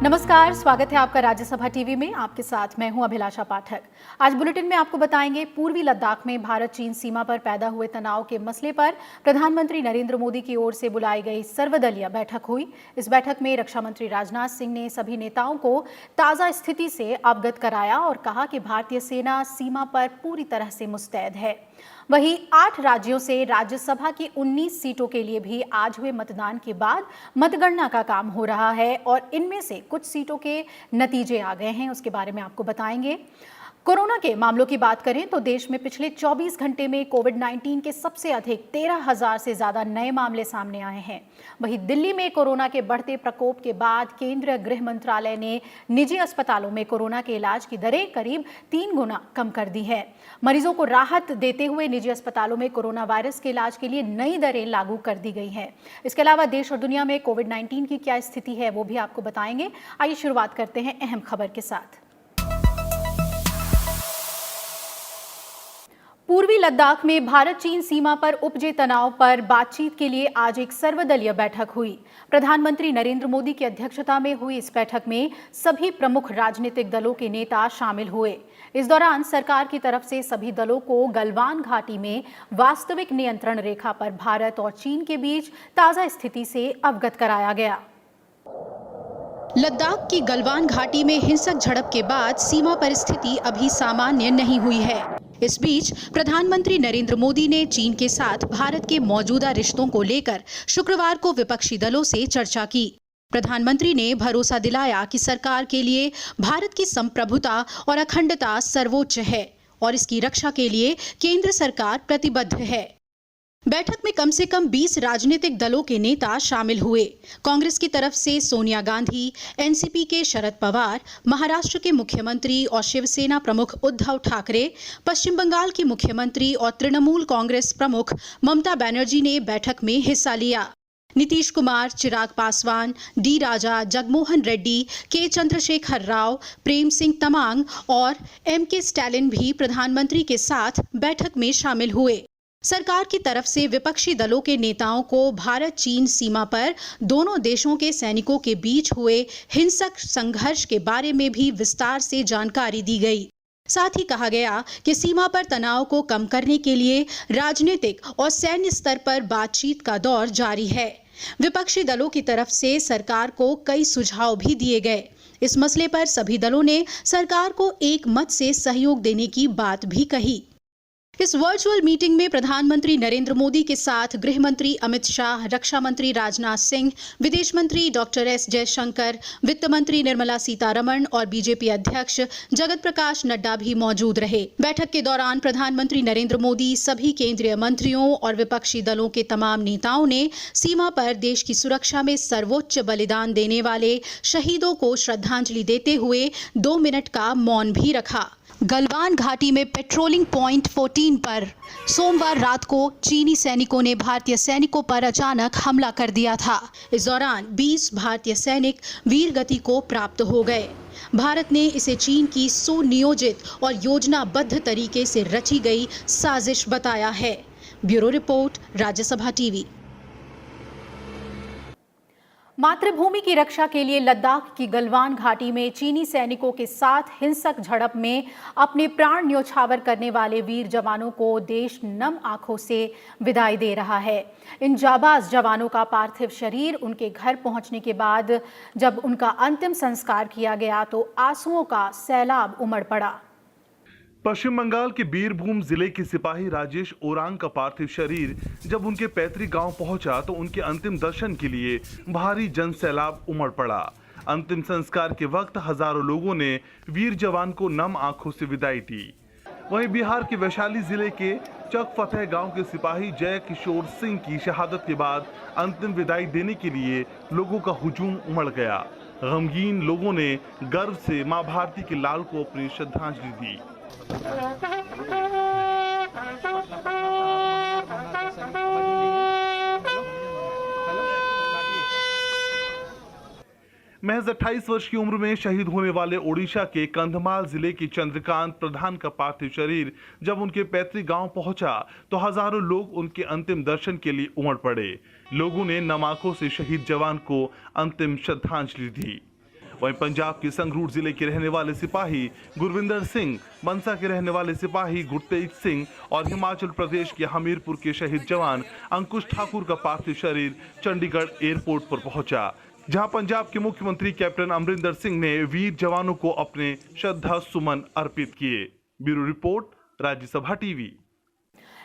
नमस्कार, स्वागत है आपका राज्यसभा टीवी में। आपके साथ मैं हूं अभिलाषा पाठक। आज बुलेटिन में आपको बताएंगे पूर्वी लद्दाख में भारत चीन सीमा पर पैदा हुए तनाव के मसले पर प्रधानमंत्री नरेंद्र मोदी की ओर से बुलाई गई सर्वदलीय बैठक हुई। इस बैठक में रक्षा मंत्री राजनाथ सिंह ने सभी नेताओं को ताजा स्थिति से अवगत कराया और कहा कि भारतीय सेना सीमा पर पूरी तरह से मुस्तैद है। वहीं 8 राज्यों से राज्यसभा की 19 सीटों के लिए भी आज हुए मतदान के बाद मतगणना का काम हो रहा है और इनमें से कुछ सीटों के नतीजे आ गए हैं। उसके बारे में आपको बताएंगे। कोरोना के मामलों की बात करें तो देश में पिछले 24 घंटे में कोविड-19 के सबसे अधिक 13,000 से ज्यादा नए मामले सामने आए हैं। वहीं दिल्ली में कोरोना के बढ़ते प्रकोप के बाद केंद्रीय गृह मंत्रालय ने निजी अस्पतालों में कोरोना के इलाज की दरें करीब 3 गुना कम कर दी है। मरीजों को राहत देते हुए निजी अस्पतालों में कोरोना वायरस के इलाज के लिए नई दरें लागू कर दी गई हैं। इसके अलावा देश और दुनिया में कोविड-19 की क्या स्थिति है वो भी आपको बताएंगे। आइए शुरुआत करते हैं अहम खबर के साथ। पूर्वी लद्दाख में भारत चीन सीमा पर उपजे तनाव पर बातचीत के लिए आज एक सर्वदलीय बैठक हुई। प्रधानमंत्री नरेंद्र मोदी की अध्यक्षता में हुई इस बैठक में सभी प्रमुख राजनीतिक दलों के नेता शामिल हुए। इस दौरान सरकार की तरफ से सभी दलों को गलवान घाटी में वास्तविक नियंत्रण रेखा पर भारत और चीन के बीच ताजा स्थिति से अवगत कराया गया। लद्दाख की गलवान घाटी में हिंसक झड़प के बाद सीमा पर स्थिति अभी सामान्य नहीं हुई है। इस बीच प्रधानमंत्री नरेंद्र मोदी ने चीन के साथ भारत के मौजूदा रिश्तों को लेकर शुक्रवार को विपक्षी दलों से चर्चा की। प्रधानमंत्री ने भरोसा दिलाया कि सरकार के लिए भारत की संप्रभुता और अखंडता सर्वोच्च है और इसकी रक्षा के लिए केंद्र सरकार प्रतिबद्ध है। बैठक में कम से कम 20 राजनीतिक दलों के नेता शामिल हुए। कांग्रेस की तरफ से सोनिया गांधी, एनसीपी के शरद पवार, महाराष्ट्र के मुख्यमंत्री और शिवसेना प्रमुख उद्धव ठाकरे, पश्चिम बंगाल की मुख्यमंत्री और तृणमूल कांग्रेस प्रमुख ममता बनर्जी ने बैठक में हिस्सा लिया। नीतीश कुमार, चिराग पासवान, डी राजा, जगमोहन रेड्डी, के चंद्रशेखर राव, प्रेम सिंह तमांग और एम.के. स्टालिन भी प्रधानमंत्री के साथ बैठक में शामिल हुए। सरकार की तरफ से विपक्षी दलों के नेताओं को भारत चीन सीमा पर दोनों देशों के सैनिकों के बीच हुए हिंसक संघर्ष के बारे में भी विस्तार से जानकारी दी गई। साथ ही कहा गया कि सीमा पर तनाव को कम करने के लिए राजनीतिक और सैन्य स्तर पर बातचीत का दौर जारी है। विपक्षी दलों की तरफ से सरकार को कई सुझाव भी दिए गए। इस मसले पर सभी दलों ने सरकार को एक मत से सहयोग देने की बात भी कही। इस वर्चुअल मीटिंग में प्रधानमंत्री नरेंद्र मोदी के साथ गृह मंत्री अमित शाह, रक्षा मंत्री राजनाथ सिंह, विदेश मंत्री डॉक्टर एस जयशंकर, वित्त मंत्री निर्मला सीतारमण और बीजेपी अध्यक्ष जगत प्रकाश नड्डा भी मौजूद रहे। बैठक के दौरान प्रधानमंत्री नरेंद्र मोदी, सभी केंद्रीय मंत्रियों और विपक्षी दलों के तमाम नेताओं ने सीमा पर देश की सुरक्षा में सर्वोच्च बलिदान देने वाले शहीदों को श्रद्धांजलि देते हुए 2 मिनट का मौन भी रखा। गलवान घाटी में पेट्रोलिंग पॉइंट 14 पर सोमवार रात को चीनी सैनिकों ने भारतीय सैनिकों पर अचानक हमला कर दिया था। इस दौरान 20 भारतीय सैनिक वीर गति को प्राप्त हो गए। भारत ने इसे चीन की सुनियोजित और योजनाबद्ध तरीके से रची गई साजिश बताया है। Bureau report, Rajya Sabha TV. मातृभूमि की रक्षा के लिए लद्दाख की गलवान घाटी में चीनी सैनिकों के साथ हिंसक झड़प में अपने प्राण न्योछावर करने वाले वीर जवानों को देश नम आंखों से विदाई दे रहा है। इन जाबाज जवानों का पार्थिव शरीर उनके घर पहुंचने के बाद जब उनका अंतिम संस्कार किया गया तो आंसुओं का सैलाब उमड़ पड़ा। पश्चिम बंगाल के बीरभूम जिले के सिपाही राजेश ओरांग का पार्थिव शरीर जब उनके पैतृक गांव पहुंचा तो उनके अंतिम दर्शन के लिए भारी जन सैलाब उमड़ पड़ा। अंतिम संस्कार के वक्त हजारों लोगों ने वीर जवान को नम आंखों से विदाई दी। वहीं बिहार के वैशाली जिले के चक फतेह गांव के सिपाही जय किशोर सिंह की शहादत के बाद अंतिम विदाई देने के लिए लोगों का हुजूम उमड़ गया। गमगीन लोगों ने गर्व से मां भारती के लाल को अपनी श्रद्धांजलि दी। महज 28 वर्ष की उम्र में शहीद होने वाले ओडिशा के कंधमाल जिले के चंद्रकांत प्रधान का पार्थिव शरीर जब उनके पैतृक गांव पहुंचा तो हजारों लोग उनके अंतिम दर्शन के लिए उमड़ पड़े। लोगों ने नम आंखों से शहीद जवान को अंतिम श्रद्धांजलि दी। वहीं पंजाब के संगरूर जिले के रहने वाले सिपाही गुरविंदर सिंह, मनसा के रहने वाले सिपाही गुरतेज सिंह और हिमाचल प्रदेश के हमीरपुर के शहीद जवान अंकुश ठाकुर का पार्थिव शरीर चंडीगढ़ एयरपोर्ट पर पहुंचा, जहां पंजाब के मुख्यमंत्री कैप्टन अमरिंदर सिंह ने वीर जवानों को अपने श्रद्धा सुमन अर्पित किए। Bureau report, Rajya Sabha TV.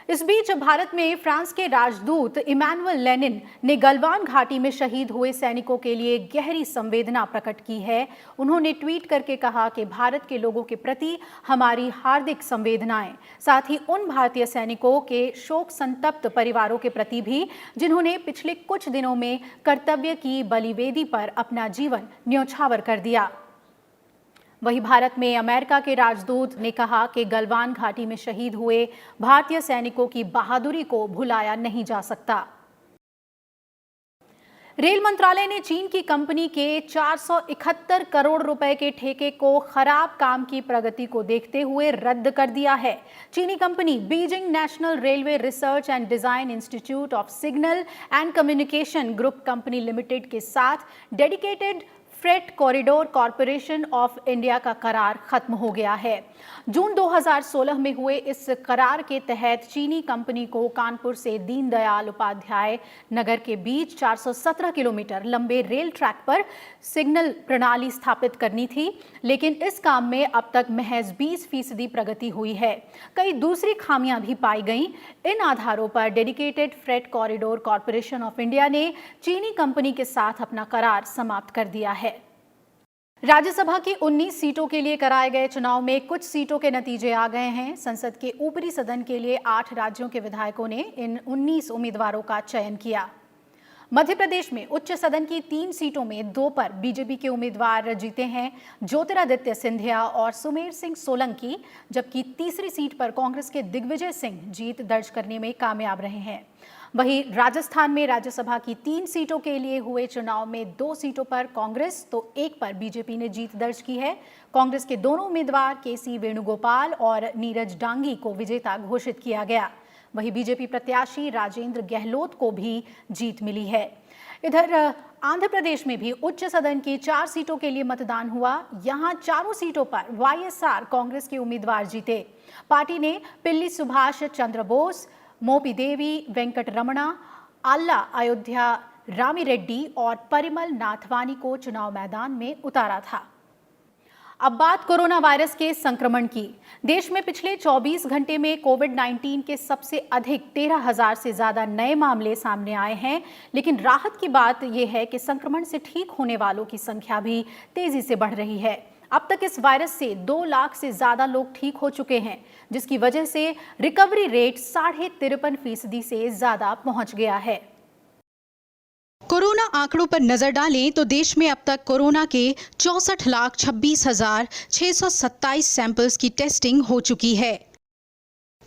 इस बीच भारत में फ्रांस के राजदूत इमैनुअल लेनिन ने गलवान घाटी में शहीद हुए सैनिकों के लिए गहरी संवेदना प्रकट की है। उन्होंने ट्वीट करके कहा कि भारत के लोगों के प्रति हमारी हार्दिक संवेदनाएं, साथ ही उन भारतीय सैनिकों के शोक संतप्त परिवारों के प्रति भी जिन्होंने पिछले कुछ दिनों में कर्तव्य की बलिवेदी पर अपना जीवन न्यौछावर कर दिया। वहीं भारत में अमेरिका के राजदूत ने कहा कि गलवान घाटी में शहीद हुए भारतीय सैनिकों की बहादुरी को भुलाया नहीं जा सकता। रेल मंत्रालय ने चीन की कंपनी के 471 करोड़ रुपए के ठेके को खराब काम की प्रगति को देखते हुए रद्द कर दिया है। चीनी company Beijing national railway research and design institute of signal and communication group company limited के साथ dedicated freight corridor corporation of India का करार खत्म हो गया है। जून 2016 में हुए इस करार के तहत चीनी कंपनी को कानपुर से दीनदयाल उपाध्याय नगर के बीच 417 किलोमीटर लंबे रेल ट्रैक पर सिग्नल प्रणाली स्थापित करनी थी, लेकिन इस काम में अब तक महज 20% प्रगति हुई है। कई दूसरी खामियां भी पाई गईं। इन आधारों पर dedicated freight corridor corporation of India ने चीनी कंपनी के साथ अपना करार समाप्त कर दिया है। राज्यसभा की 19 सीटों के लिए कराए गए चुनाव में कुछ सीटों के नतीजे आ गए हैं। संसद के ऊपरी सदन के लिए 8 राज्यों के विधायकों ने इन 19 उम्मीदवारों का चयन किया। मध्य प्रदेश में उच्च सदन की 3 सीटों में 2 पर बीजेपी के उम्मीदवार जीते हैं, ज्योतिरादित्य सिंधिया और सुमेर सिंह सोलंकी, जबकि तीसरी सीट पर कांग्रेस के दिग्विजय सिंह जीत दर्ज करने में कामयाब रहे हैं। वहीं राजस्थान में राज्यसभा की 3 सीटों के लिए हुए चुनाव में 2 सीटों पर कांग्रेस तो 1 पर बीजेपी ने जीत दर्ज की है। कांग्रेस के दोनों उम्मीदवार केसी वेणुगोपाल और नीरज डांगी को विजेता घोषित किया गया। वहीं बीजेपी प्रत्याशी राजेंद्र गहलोत को भी जीत मिली है। इधर आंध्र प्रदेश में भी उच्च सदन की 4 सीटों के लिए मतदान हुआ। यहां चारों सीटों पर वाईएसआर कांग्रेस के उम्मीदवार जीते। पार्टी ने पिल्ली सुभाष चंद्र बोस, मोपी देवी वेंकट रमणा, आल्ला अयोध्या रामी रेड्डी और परिमल नाथवानी को चुनाव मैदान में उतारा था। अब बात कोरोना वायरस के संक्रमण की। देश में पिछले 24 घंटे में कोविड-19 के सबसे अधिक 13,000 से ज्यादा नए मामले सामने आए हैं, लेकिन राहत की बात यह है कि संक्रमण से ठीक होने वालों की संख्या भी तेजी से बढ़ रही है। अब तक इस वायरस से 2 लाख से ज्यादा लोग ठीक हो चुके हैं, जिसकी वजह से रिकवरी रेट 53.5% से ज्यादा पहुंच गया है। कोरोना आंकड़ों पर नजर डालें तो देश में अब तक कोरोना के 64,26,627 सैंपल्स की टेस्टिंग हो चुकी है।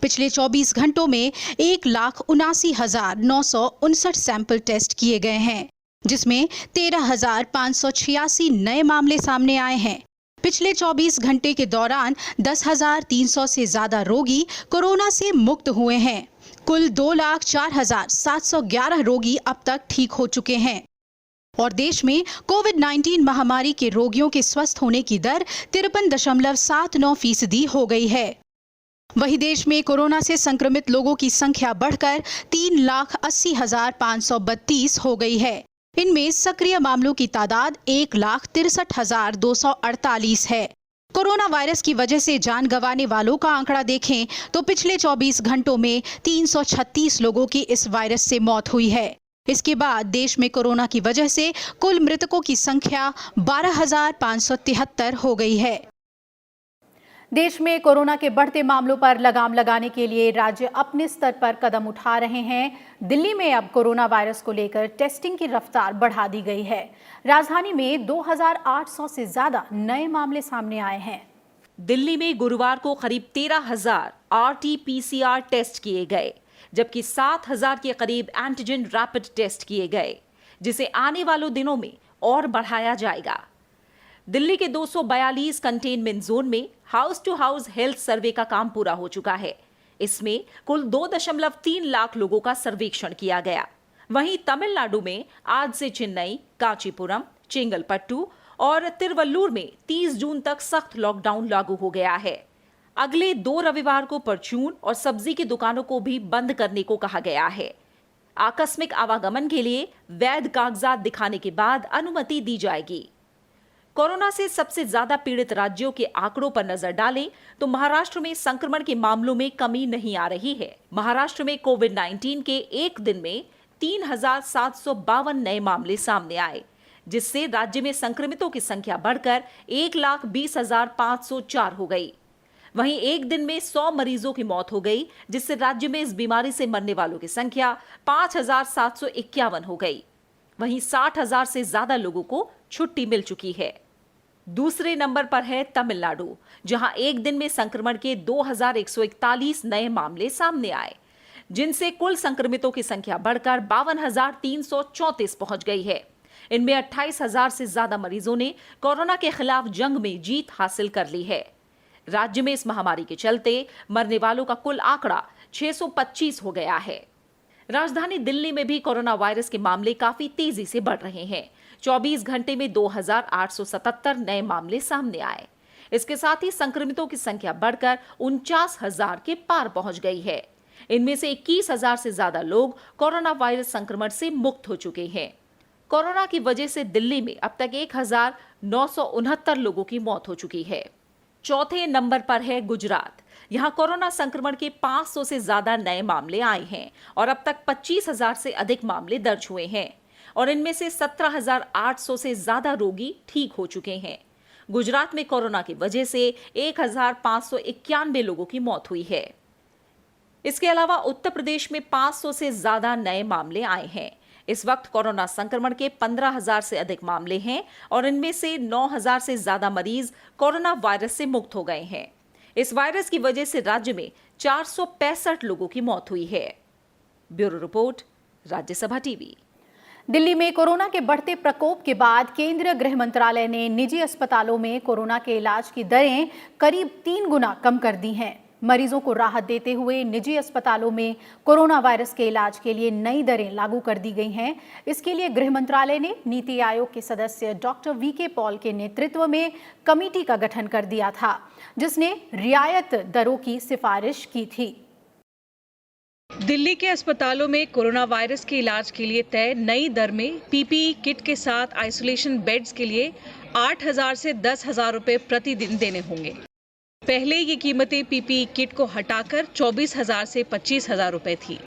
पिछले 24 घंटों में 1,79,959 सैंपल टेस्ट किए गए हैं, जिसमें 13,586 नए मामले सामने आए हैं। पिछले 24 घंटे के दौरान 10,300 से ज्यादा रोगी कोरोना से मुक्त हुए हैं। कुल 2,04,711 रोगी अब तक ठीक हो चुके हैं और देश में कोविड-19 महामारी के रोगियों के स्वस्थ होने की दर 53.79% हो गई है। वहीं देश में कोरोना से संक्रमित लोगों की संख्या बढ़कर 3,80,532 हो गई है। इनमें सक्रिय मामलों की तादाद 1,63,248 है। कोरोना वायरस की वजह से जान गंवाने वालों का आंकड़ा देखें तो पिछले 24 घंटों में 336 लोगों की इस वायरस से मौत हुई है। इसके बाद देश में कोरोना की वजह से कुल मृतकों की संख्या 12,573 हो गई है। देश में कोरोना के बढ़ते मामलों पर लगाम लगाने के लिए राज्य अपने स्तर पर कदम उठा रहे हैं। दिल्ली में अब कोरोना वायरस को लेकर टेस्टिंग की रफ्तार बढ़ा दी गई है। राजधानी में 2,800 से ज्यादा नए मामले सामने आए हैं। दिल्ली में गुरुवार को करीब 13,000 RT-PCR टेस्ट किए गए, जबकि 7,000 के करीब एंटीजन रैपिड टेस्ट किए गए, जिसे आने वालों दिनों में और बढ़ाया जाएगा। दिल्ली के 242 कंटेनमेंट जोन में house to house health survey का काम पूरा हो चुका है। इसमें कुल 2.3 लाख लोगों का सर्वेक्षण किया गया। वहीं तमिलनाडु में आज से चेन्नई, कांचीपुरम, चेंगलपट्टू और तिरुवल्लुर में 30 जून तक सख्त लॉकडाउन लागू हो गया है। अगले 2 रविवार को परचून और सब्जी की दुकानों को भी बंद करने को कहा गया है। आकस्मिक आवागमन के लिए वैध कागजात दिखाने के बाद अनुमति दी जाएगी। कोरोना से सबसे ज्यादा पीड़ित राज्यों के आंकड़ों पर नजर डालें तो महाराष्ट्र में संक्रमण के मामलों में कमी नहीं आ रही है। महाराष्ट्र में कोविड-19 के एक दिन में 3,752 नए मामले सामने आए, जिससे राज्य में संक्रमितों की संख्या बढ़कर 1,20,504 हो गई। वहीं एक दिन में 100 मरीजों की मौत हो गई, जिससे राज्य में इस बीमारी से मरने वालों की संख्या 5,751 हो गई। वहीं 60,000 से ज्यादा लोगों को छुट्टी मिल चुकी है। दूसरे नंबर पर है तमिलनाडु, जहां एक दिन में संक्रमण के 2,141 नए मामले सामने आए, जिनसे कुल संक्रमितों की संख्या बढ़कर 52,334 पहुंच गई है। इनमें 28,000 से ज्यादा मरीजों ने कोरोना के खिलाफ जंग में जीत हासिल कर ली है। राज्य में इस महामारी के चलते मरने वालों का कुल आंकड़ा 625 हो गया है। राजधानी दिल्ली में भी कोरोना वायरस के मामले काफी तेजी से बढ़ रहे हैं। 24 घंटे में 2,877 नए मामले सामने आए। इसके साथ ही संक्रमितों की संख्या बढ़कर 49,000 के पार पहुंच गई है। इनमें से 21,000 से ज्यादा लोग कोरोना वायरस संक्रमण से मुक्त हो चुके हैं। कोरोना की वजह से दिल्ली में अब तक 1,969 लोगों की मौत हो चुकी है। चौथे नंबर पर है गुजरात। यहां कोरोना संक्रमण के 500 से ज्यादा नए मामले आए हैं और अब तक 25,000 से अधिक मामले दर्ज हुए हैं और इनमें से 17,800 से ज्यादा रोगी ठीक हो चुके हैं। गुजरात में कोरोना की वजह से 1,591 लोगों की मौत हुई है। इसके अलावा उत्तर प्रदेश में 500 से ज्यादा नए मामले आए हैं। इस वक्त कोरोना संक्रमण के 15,000 से अधिक मामले हैं और इनमें से 9,000 से ज्यादा मरीज कोरोना वायरस से मुक्त हो गए हैं। इस वायरस की वजह से राज्य में 465 लोगों की मौत हुई है। Bureau report, Rajya Sabha TV. Delhi में कोरोना के बढ़ते प्रकोप के बाद केंद्रीय गृह मंत्रालय ने निजी अस्पतालों में कोरोना के इलाज की दरें करीब 3 गुना कम कर दी हैं। मरीजों को राहत देते हुए निजी अस्पतालों में कोरोना वायरस के इलाज के लिए नई दरें लागू कर दी गई हैं। इसके लिए गृह मंत्रालय ने नीति आयोग के सदस्य डॉक्टर वीके पॉल के नेतृत्व में कमेटी का गठन कर दिया था, जिसने रियायत दरों की सिफारिश की थी। दिल्ली के अस्पतालों में कोरोना वायरस के इलाज के लिए तय नई दर में पीपीई किट के साथ आइसोलेशन बेड्स के लिए 8,000 से 10,000 रुपए प्रतिदिन देने होंगे। पहले ये कीमतें पीपीई किट को हटाकर 24,000 से 25,000 रुपए थी।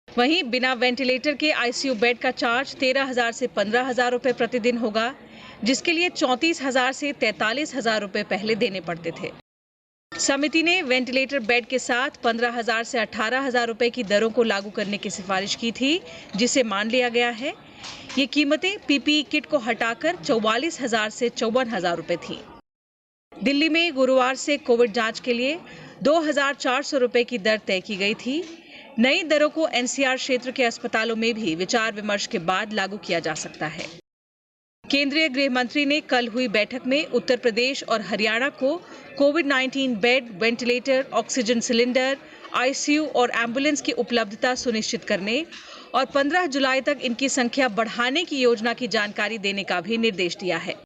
वहीं बिना वेंटिलेटर के आईसीयू बेड का चार्ज 13,000 से 15,000 रुपए प्रतिदिन होगा, जिसके लिए 34,000 से 43,000 रुपए पहले देने पड़ते थे। समिति ने वेंटिलेटर बेड के साथ 15,000 से 18,000 रुपए की दरों को लागू करने की सिफारिश की थी, जिसे मान लिया गया है। ये कीमतें पीपीई किट को हटाकर 44,000 से 54,000 रुपए थी। दिल्ली में गुरुवार से कोविड जांच के लिए 2,400 रुपए की दर तय की गई थी। नई दरों को एनसीआर क्षेत्र के अस्पतालों में भी विचार विमर्श के बाद लागू किया जा सकता है। केंद्रीय गृह मंत्री ने कल हुई बैठक में उत्तर प्रदेश और हरियाणा को कोविड-19 bed, ventilator, oxygen cylinder, ICU और एम्बुलेंस की उपलब्धता सुनिश्चित करने और 15 जुलाई तक इनकी संख्या बढ़ाने की योजना की जानकारी देने का भी निर्देश दिया है,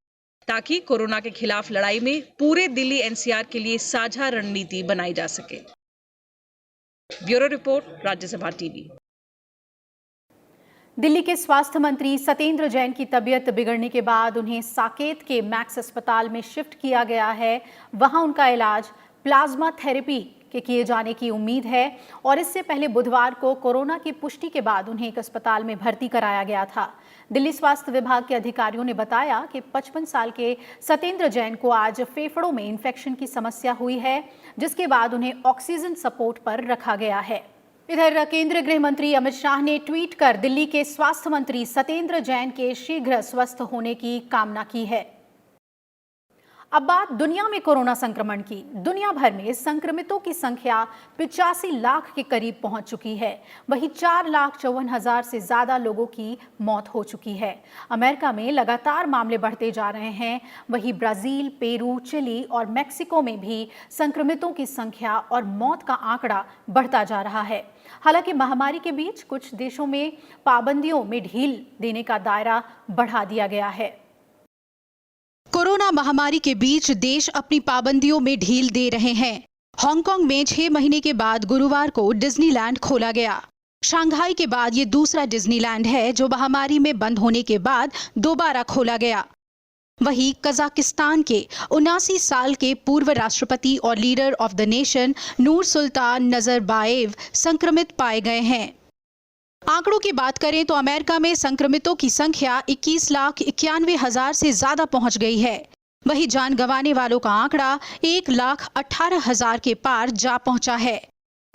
ताकि कोरोना के खिलाफ लड़ाई में पूरे दिल्ली एनसीआर के लिए साझा रणनीति बनाई जा सके। Bureau report, Rajya Sabha TV. Delhi के स्वास्थ्य मंत्री सत्येंद्र जैन की तबीयत बिगड़ने के बाद उन्हें साकेत के मैक्स अस्पताल में शिफ्ट किया गया है। वहां उनका इलाज प्लाज्मा थेरेपी के किए जाने की उम्मीद है और इससे पहले बुधवार को कोरोना की पुष्टि के बाद उन्हें एक अस्पताल में भर्ती कराया गया था। दिल्ली स्वास्थ्य विभाग के अधिकारियों ने बताया कि 55 साल के सत्येंद्र जैन को आज फेफड़ों में इन्फेक्शन की समस्या हुई है, जिसके बाद उन्हें ऑक्सीजन सपोर्ट पर रखा गया है। इधर केंद्रीय गृह मंत्री अमित शाह ने ट्वीट कर दिल्ली के स्वास्थ्य मंत्री सत्येंद्र जैन के शीघ्र स्वस्थ होने की कामना की है। अब बात दुनिया में कोरोना संक्रमण की। दुनिया भर में संक्रमितों की संख्या 85 लाख के करीब पहुंच चुकी है। वहीं 4,54,000 से ज्यादा लोगों की मौत हो चुकी है। अमेरिका में लगातार मामले बढ़ते जा रहे हैं। वहीं ब्राजील, पेरू, चिली और मेक्सिको में भी संक्रमितों की संख्या और मौत का आंकड़ा बढ़ता जा रहा है। हालांकि महामारी के बीच कुछ देशों में पाबंदियों में ढील देने का दायरा बढ़ा दिया गया है। कोरोना महामारी के बीच देश अपनी पाबंदियों में ढील दे रहे हैं। हांगकांग में 6 महीने के बाद गुरुवार को डिज्नीलैंड खोला गया। शंघाई के बाद ये दूसरा डिज्नीलैंड है जो महामारी में बंद होने के बाद दोबारा खोला गया। वहीं कजाकिस्तान के 79 साल के पूर्व राष्ट्रपति और leader of the nation Nursultan Nazarbayev संक्रमित पाए गए हैं। आंकड़ों की बात करें तो अमेरिका में संक्रमितों की संख्या 21,91,000 से ज्यादा पहुंच गई है। वहीं जान गंवाने वालों का आंकड़ा 1,18,000 के पार जा पहुंचा है।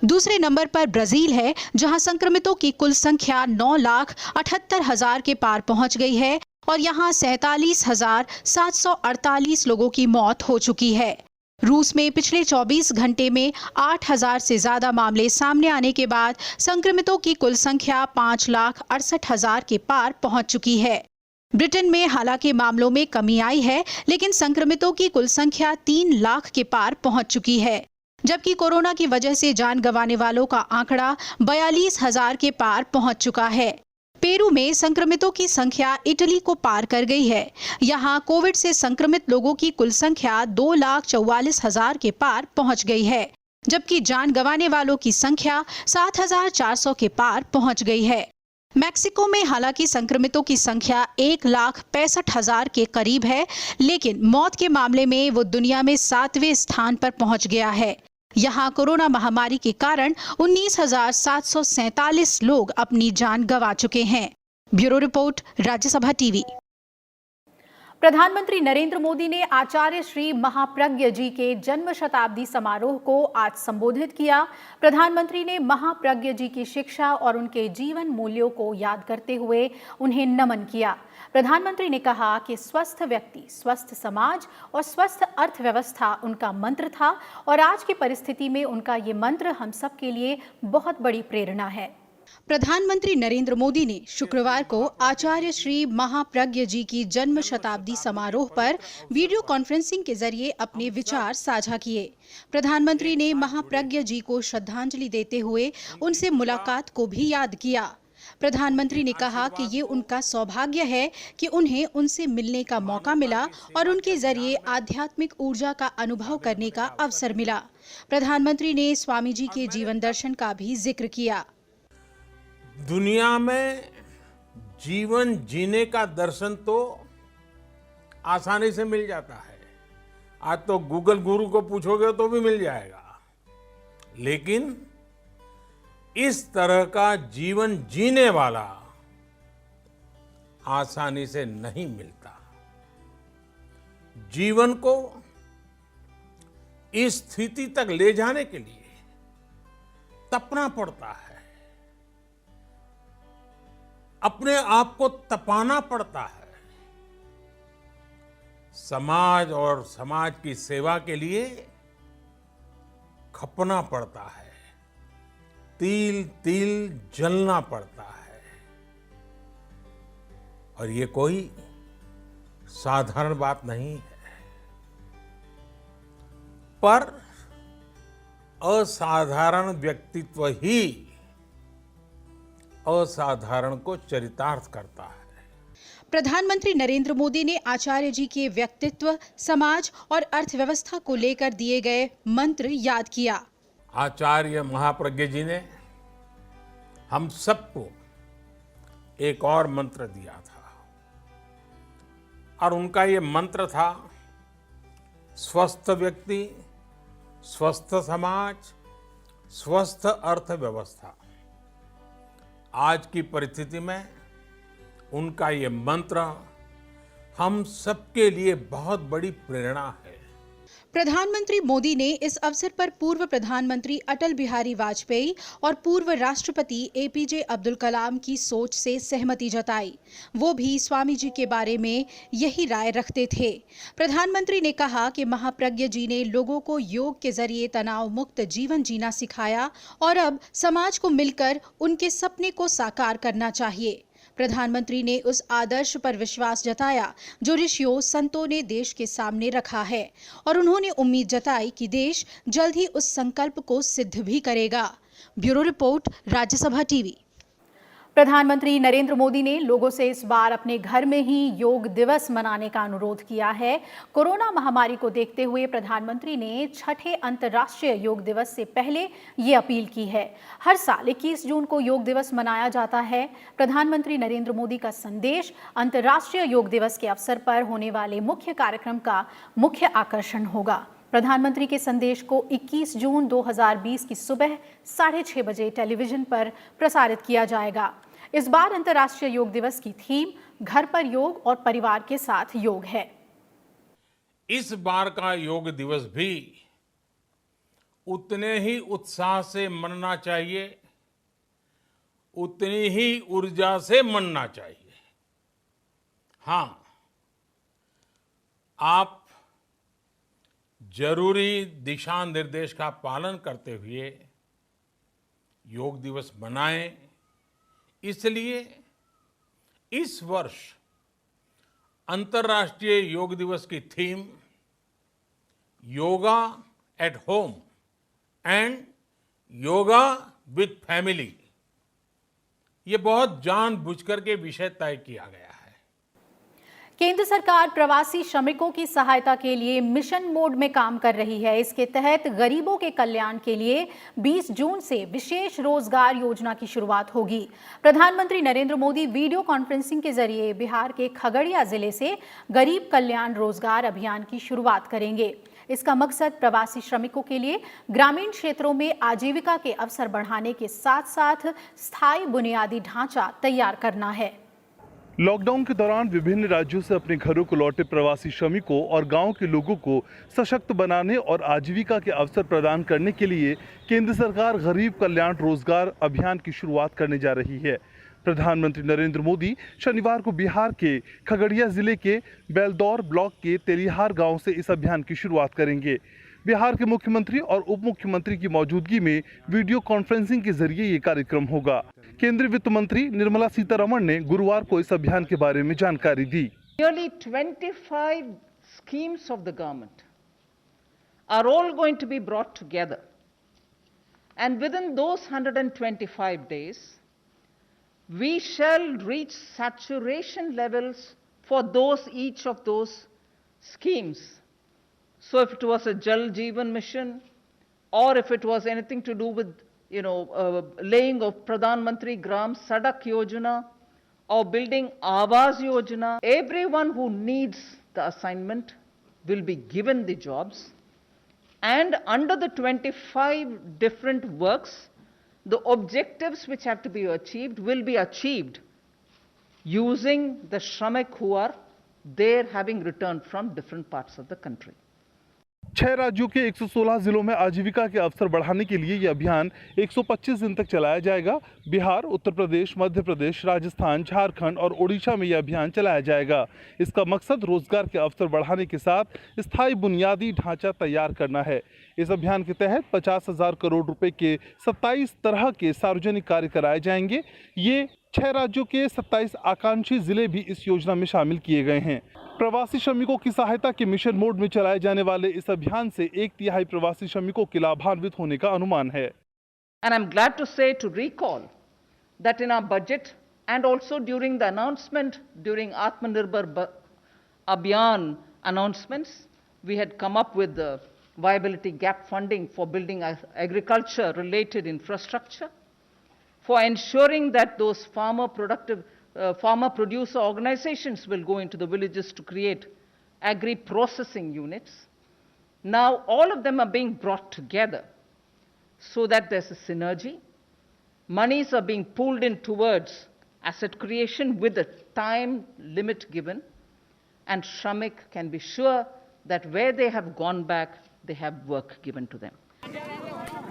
दूसरे नंबर पर ब्राजील है, जहां संक्रमितों की कुल संख्या 9,78,000 के पार पहुंच गई है और यहां 47,748 लोगों की मौत हो चुकी है। रूस में पिछले 24 घंटे में 8,000 से ज्यादा मामले सामने आने के बाद संक्रमितों की कुल संख्या 5,68,000 के पार पहुंच चुकी है। ब्रिटेन में हालांकि मामलों में कमी आई है, लेकिन संक्रमितों की कुल संख्या 3 लाख के पार पहुंच चुकी है, जबकि कोरोना की वजह से जान गंवाने वालों का आंकड़ा 42,000 के पार पहुंच चुका है। पेरू में संक्रमितों की संख्या इटली को पार कर गई है। यहां कोविड से संक्रमित लोगों की कुल संख्या 2,44,000 के पार पहुंच गई है, जबकि जान गंवाने वालों की संख्या 7,400 के पार पहुंच गई है। मैक्सिको में हालांकि संक्रमितों की संख्या 1,65,000 के करीब है, लेकिन मौत के मामले में वो दुनिया में 7वें स्थान पर पहुंच गया है। यहां कोरोना महामारी के कारण 19,747 लोग अपनी जान गंवा चुके हैं। Bureau report, Rajya Sabha TV. प्रधानमंत्री नरेंद्र मोदी ने आचार्य श्री महाप्रज्ञ जी के जन्म शताब्दी समारोह को आज संबोधित किया। प्रधानमंत्री ने महाप्रज्ञ जी की शिक्षा और उनके जीवन मूल्यों को याद करते हुए उन्हें नमन किया। प्रधानमंत्री ने कहा कि स्वस्थ व्यक्ति, स्वस्थ समाज और स्वस्थ अर्थव्यवस्था उनका मंत्र था और आज की परिस्थिति में उनका ये मंत्र हम सब के लिए बहुत बड़ी प्रेरणा है। प्रधानमंत्री नरेंद्र मोदी ने शुक्रवार को आचार्य श्री महाप्रज्ञ जी की जन्म शताब्दी समारोह पर वीडियो कॉन्फ्रेंसिंग के जरिए अपने विचार साझा किए। प्रधानमंत्री ने महाप्रज्ञ जी को श्रद्धांजलि देते हुए उनसे मुलाकात को भी याद किया। प्रधानमंत्री ने कहा कि ये उनका सौभाग्य है कि उन्हें उनसे मिलने का मौका मिला और उनके जरिए आध्यात्मिक ऊर्जा का अनुभव करने का अवसर मिला। प्रधानमंत्री ने स्वामी जी के जीवन दर्शन का भी जिक्र किया। दुनिया में जीवन जीने का दर्शन तो आसानी से मिल जाता है। आज तो गूगल गुरु को पूछोगे तो भी मिल जाएगा, लेकिन इस तरह का जीवन जीने वाला आसानी से नहीं मिलता। जीवन को इस स्थिति तक ले जाने के लिए तपना पड़ता है, अपने आप को तपाना पड़ता है। समाज और समाज की सेवा के लिए खपना पड़ता है, तिल तिल जलना पड़ता है। और ये कोई साधारण बात नहीं है, पर असाधारण व्यक्तित्व ही असाधारण को चरितार्थ करता है। प्रधानमंत्री नरेंद्र मोदी ने आचार्य जी के व्यक्तित्व, समाज और अर्थव्यवस्था को लेकर दिए गए मंत्र याद किया। आचार्य महाप्रज्ञ जी ने हम सबको एक और मंत्र दिया था और उनका ये मंत्र था स्वस्थ व्यक्ति, स्वस्थ समाज, स्वस्थ अर्थव्यवस्था। आज की परिस्थिति में उनका ये मंत्र हम सबके लिए बहुत बड़ी प्रेरणा है। प्रधानमंत्री मोदी ने इस अवसर पर पूर्व प्रधानमंत्री अटल बिहारी वाजपेयी और पूर्व राष्ट्रपति एपीजे अब्दुल कलाम की सोच से सहमति जताई। वो भी स्वामी जी के बारे में यही राय रखते थे। प्रधानमंत्री ने कहा कि महाप्रज्ञ जी ने लोगों को योग के जरिए तनाव मुक्त जीवन जीना सिखाया और अब समाज को मिलकर उनके सपने को साकार करना चाहिए। प्रधानमंत्री ने उस आदर्श पर विश्वास जताया जो ऋषियों संतों ने देश के सामने रखा है और उन्होंने उम्मीद जताई कि देश जल्द ही उस संकल्प को सिद्ध भी करेगा। Bureau report, Rajya Sabha TV. प्रधानमंत्री नरेंद्र मोदी ने लोगों से इस बार अपने घर में ही योग दिवस मनाने का अनुरोध किया है। कोरोना महामारी को देखते हुए प्रधानमंत्री ने छठे अंतर्राष्ट्रीय योग दिवस से पहले ये अपील की है। हर साल 21 जून को योग दिवस मनाया जाता है। प्रधानमंत्री नरेंद्र मोदी का संदेश अंतर्राष्ट्रीय योग दिवस के अवसर पर होने वाले मुख्य कार्यक्रम का मुख्य आकर्षण होगा। प्रधानमंत्री के संदेश को 21 जून 2020 की सुबह 6:30 बजे टेलीविजन पर प्रसारित किया जाएगा। इस बार अंतर्राष्ट्रीय योग दिवस की थीम घर पर योग और परिवार के साथ योग है। इस बार का योग दिवस भी उतने ही उत्साह से मनना चाहिए, उतनी ही ऊर्जा से मनना चाहिए। हाँ, आप जरूरी दिशा निर्देश का पालन करते हुए योग दिवस मनाएं। इसलिए इस वर्ष अंतर्राष्ट्रीय योग दिवस की theme yoga at home and yoga with family, ये बहुत जानबूझकर के विषय तय किया गया है। केंद्र सरकार प्रवासी श्रमिकों की सहायता के लिए मिशन मोड में काम कर रही है। इसके तहत गरीबों के कल्याण के लिए 20 जून से विशेष रोजगार योजना की शुरुआत होगी। प्रधानमंत्री नरेंद्र मोदी वीडियो कॉन्फ्रेंसिंग के जरिए बिहार के खगड़िया जिले से गरीब कल्याण रोजगार अभियान की शुरुआत करेंगे। इसका मकसद प्रवासी श्रमिकों के लिए ग्रामीण क्षेत्रों में आजीविका के अवसर बढ़ाने के साथ साथ स्थायी बुनियादी ढांचा तैयार करना है। लॉकडाउन के दौरान विभिन्न राज्यों से अपने घरों को लौटे प्रवासी श्रमिकों और गांव के लोगों को सशक्त बनाने और आजीविका के अवसर प्रदान करने के लिए केंद्र सरकार गरीब कल्याण रोजगार अभियान की शुरुआत करने जा रही है। प्रधानमंत्री नरेंद्र मोदी शनिवार को बिहार के खगड़िया जिले के बेलदौर ब्लॉक के तेलिहार गांव से इस अभियान की शुरुआत करेंगे। बिहार के मुख्यमंत्री और उप मुख्यमंत्री की मौजूदगी में वीडियो कॉन्फ्रेंसिंग के जरिए ये कार्यक्रम होगा। केंद्रीय वित्त मंत्री निर्मला सीतारमण ने गुरुवार को इस अभियान के बारे में जानकारी दी। Nearly 25 schemes of the government are all going to be brought together, and within those 125 days we shall reach saturation levels for each of those schemes. So if it was a Jal Jeevan mission, or if it was anything to do with laying of Pradhan Mantri Gram Sadak Yojana or building Awas Yojana, everyone who needs the assignment will be given the jobs, and under the 25 different works, the objectives which have to be achieved will be achieved using the Shramik who are there having returned from different parts of the country. 6 राज्यों के 116 जिलों में आजीविका के अवसर बढ़ाने के लिए यह अभियान 125 दिन तक चलाया जाएगा। बिहार, उत्तर प्रदेश, मध्य प्रदेश, राजस्थान, झारखंड और ओडिशा में यह अभियान चलाया जाएगा। इसका मकसद रोजगार के अवसर बढ़ाने के साथ स्थायी बुनियादी ढांचा तैयार करना है। इस अभियान के तहत 50,000 करोड़ रुपए के 27 तरह के सार्वजनिक कार्य कराए जाएंगे। ये 6 राज्यों के 27 आकांक्षी जिले भी इस योजना में शामिल किए गए हैं। प्रवासी श्रमिकों की सहायता के मिशन मोड में चलाए जाने वाले इस अभियान से 1/3 प्रवासी श्रमिकों के लाभान्वित होने का अनुमान है। And I'm glad to say, to recall, that in our budget and also during the announcement, during Atmanirbhar Abhiyan announcements, we had come up with the viability gap funding for building agriculture related infrastructure, for ensuring that those farmer producer organizations will go into the villages to create agri-processing units. Now all of them are being brought together so that there's a synergy. Monies are being pulled in towards asset creation with a time limit given, and Shramik can be sure that where they have gone back, they have work given to them.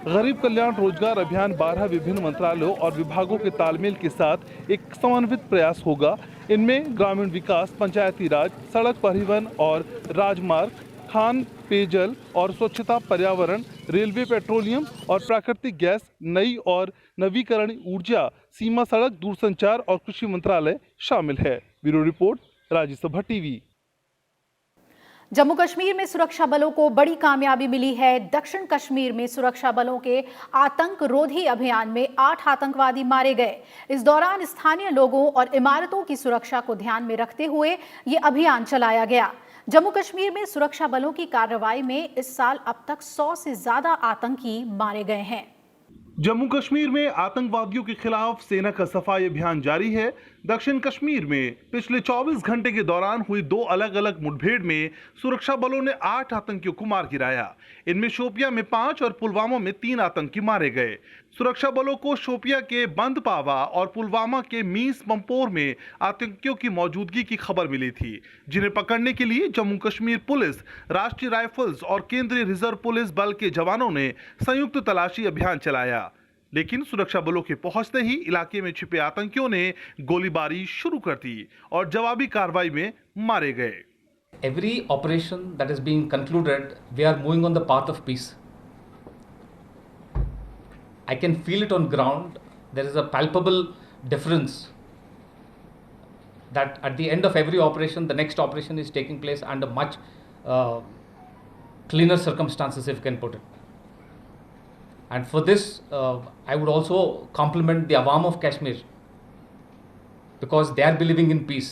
गरीब कल्याण रोजगार अभियान 12 विभिन्न मंत्रालयों और विभागों के तालमेल के साथ एक समन्वित प्रयास होगा। इनमें ग्रामीण विकास, पंचायती राज, सड़क परिवहन और राजमार्ग, खान पेयजल और स्वच्छता, पर्यावरण, रेलवे, पेट्रोलियम और प्राकृतिक गैस, नई और नवीकरणीय ऊर्जा, सीमा सड़क, दूरसंचार और कृषि मंत्रालय शामिल है। Bureau report, Rajya Sabha TV. Jammu Kashmir में सुरक्षा बलों को बड़ी कामयाबी मिली है। दक्षिण कश्मीर में सुरक्षा बलों के आतंक रोधी अभियान में 8 आतंकवादी मारे गए। इस दौरान स्थानीय लोगों और इमारतों की सुरक्षा को ध्यान में रखते हुए ये अभियान चलाया गया। जम्मू कश्मीर में सुरक्षा बलों की कार्रवाई में इस साल अब तक 100 से ज्यादा आतंकी मारे गए हैं। जम्मू कश्मीर में आतंकवादियों के खिलाफ सेना का सफाई अभियान जारी है। दक्षिण कश्मीर में पिछले 24 घंटे के दौरान हुई 2 अलग अलग मुठभेड़ में सुरक्षा बलों ने 8 आतंकियों को मार गिराया। इनमें शोपिया में 5 और पुलवामा में 3 आतंकी मारे गए। सुरक्षा बलों को शोपिया के बंदपावा और पुलवामा के मीस पंपोर में आतंकियों की मौजूदगी की खबर मिली थी, जिन्हें पकड़ने के लिए जम्मू कश्मीर पुलिस, राष्ट्रीय राइफल्स और केंद्रीय रिजर्व पुलिस बल के जवानों ने संयुक्त तलाशी अभियान चलाया। लेकिन सुरक्षा बलों के पहुंचते ही इलाके में छिपे आतंकियों ने गोलीबारी शुरू कर दी और जवाबी कार्रवाई में मारे गए। Every operation that is being concluded, we are moving on the path of peace. I can feel it on ground. There is a palpable difference that at the end of every operation, the next operation is taking place under much cleaner circumstances, if you can put it. And for this, I would also compliment the Awam of Kashmir because they are believing in peace.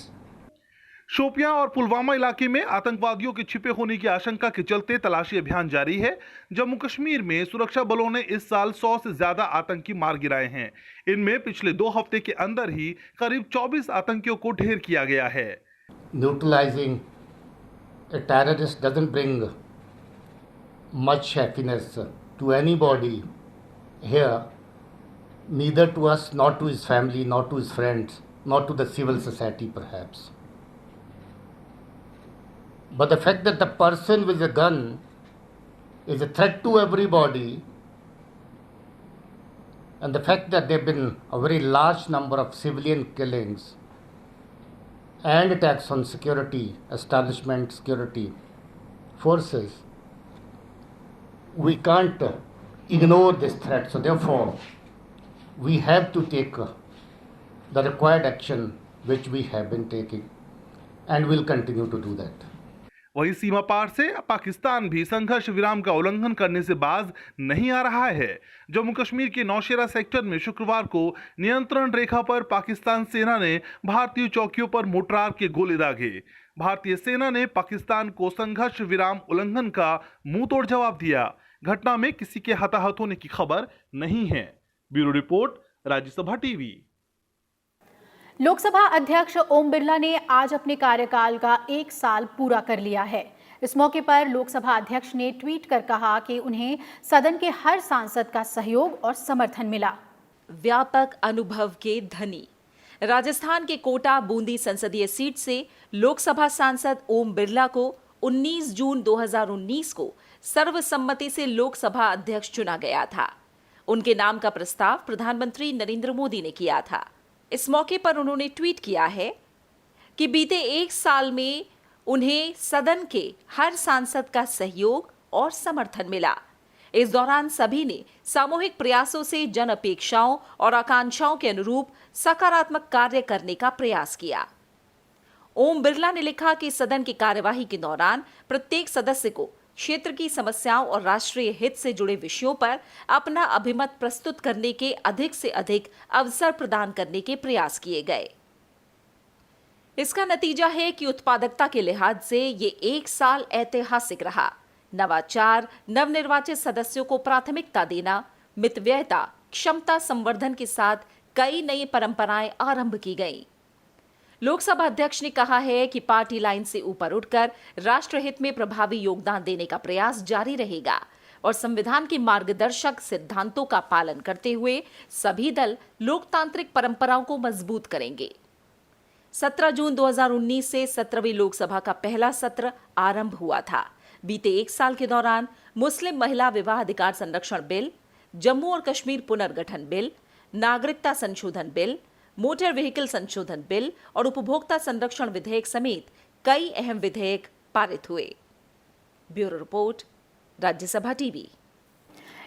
Shopian और पुलवामा इलाके में आतंकवादियों के छिपे होने की आशंका के चलते तलाशी अभियान जारी है। जम्मू कश्मीर में सुरक्षा बलों ने इस साल 100 से ज्यादा आतंकी मार गिराए हैं। इनमें पिछले 2 हफ्ते के अंदर ही करीब 24 आतंकियों को ढेर किया गया है। Neutralizing a terrorist doesn't bring much happiness to anybody here, neither to us, nor to his family, nor to his friends, nor to the civil society perhaps. But the fact that the person with a gun is a threat to everybody, and the fact that there have been a very large number of civilian killings and attacks on security establishment, security forces, we can't ignore this threat. So therefore, we have to take the required action which we have been taking, and will continue to do that. वही सीमा पार से पाकिस्तान भी संघर्ष विराम का उल्लंघन करने से बाज नहीं आ रहा है। जम्मू कश्मीर के नौशेरा सेक्टर में शुक्रवार को नियंत्रण रेखा पर पाकिस्तान सेना ने भारतीय चौकियों पर मोर्टार के गोले दागे। भारतीय सेना ने पाकिस्तान को संघर्ष विराम उल्लंघन का मुंहतोड़ जवाब दिया। घटना में किसी के हताहत होने की खबर नहीं है। Bureau report, Rajya Sabha TV. Lok Sabha अध्यक्ष ओम बिरला ने आज अपने कार्यकाल का 1 साल पूरा कर लिया है। इस मौके पर लोकसभा अध्यक्ष ने ट्वीट कर कहा कि उन्हें सदन के हर सांसद का सहयोग और समर्थन मिला। व्यापक अनुभव के धनी राजस्थान के कोटा बूंदी संसदीय सीट से लोकसभा सांसद ओम बिरला को 19 जून 2019 को सर्वसम्मति से लोकसभा अध्यक्ष चुना गया था। उनके नाम का प्रस्ताव प्रधानमंत्री नरेंद्र मोदी ने किया था। इस मौके पर उन्होंने ट्वीट किया है कि बीते 1 साल में उन्हें सदन के हर सांसद का सहयोग और समर्थन मिला। इस दौरान सभी ने सामूहिक प्रयासों से जन अपेक्षाओं और आकांक्षाओं के अनुरूप सकारात्मक कार्य करने का प्रयास किया। ओम बिरला ने लिखा कि सदन की कार्यवाही के दौरान प्रत्येक सदस्य को क्षेत्र की समस्याओं और राष्ट्रीय हित से जुड़े विषयों पर अपना अभिमत प्रस्तुत करने के अधिक से अधिक अवसर प्रदान करने के प्रयास किए गए। इसका नतीजा है कि उत्पादकता के लिहाज से ये 1 साल ऐतिहासिक रहा। नवाचार, नवनिर्वाचित सदस्यों को प्राथमिकता देना, मितव्ययता, क्षमता संवर्धन के साथ कई नई परंपराएं आरंभ की गईं। लोकसभा अध्यक्ष ने कहा है कि पार्टी लाइन से ऊपर उठकर राष्ट्रहित में प्रभावी योगदान देने का प्रयास जारी रहेगा और संविधान के मार्गदर्शक सिद्धांतों का पालन करते हुए सभी दल लोकतांत्रिक परंपराओं को मजबूत करेंगे। 17 जून 2019 से 17वीं लोकसभा का पहला सत्र आरंभ हुआ था। बीते 1 साल के दौरान मुस्लिम महिला विवाह अधिकार संरक्षण बिल, जम्मू और कश्मीर पुनर्गठन बिल, नागरिकता संशोधन बिल, मोटर व्हीकल संशोधन बिल और उपभोक्ता संरक्षण विधेयक समेत कई अहम विधेयक पारित हुए। Bureau report, Rajya Sabha TV.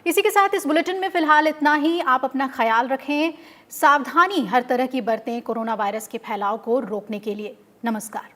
इसी के साथ इस बुलेटिन में फिलहाल इतना ही। आप अपना ख्याल रखें, सावधानी हर तरह की बरतें कोरोना वायरस के फैलाव को रोकने के लिए। नमस्कार।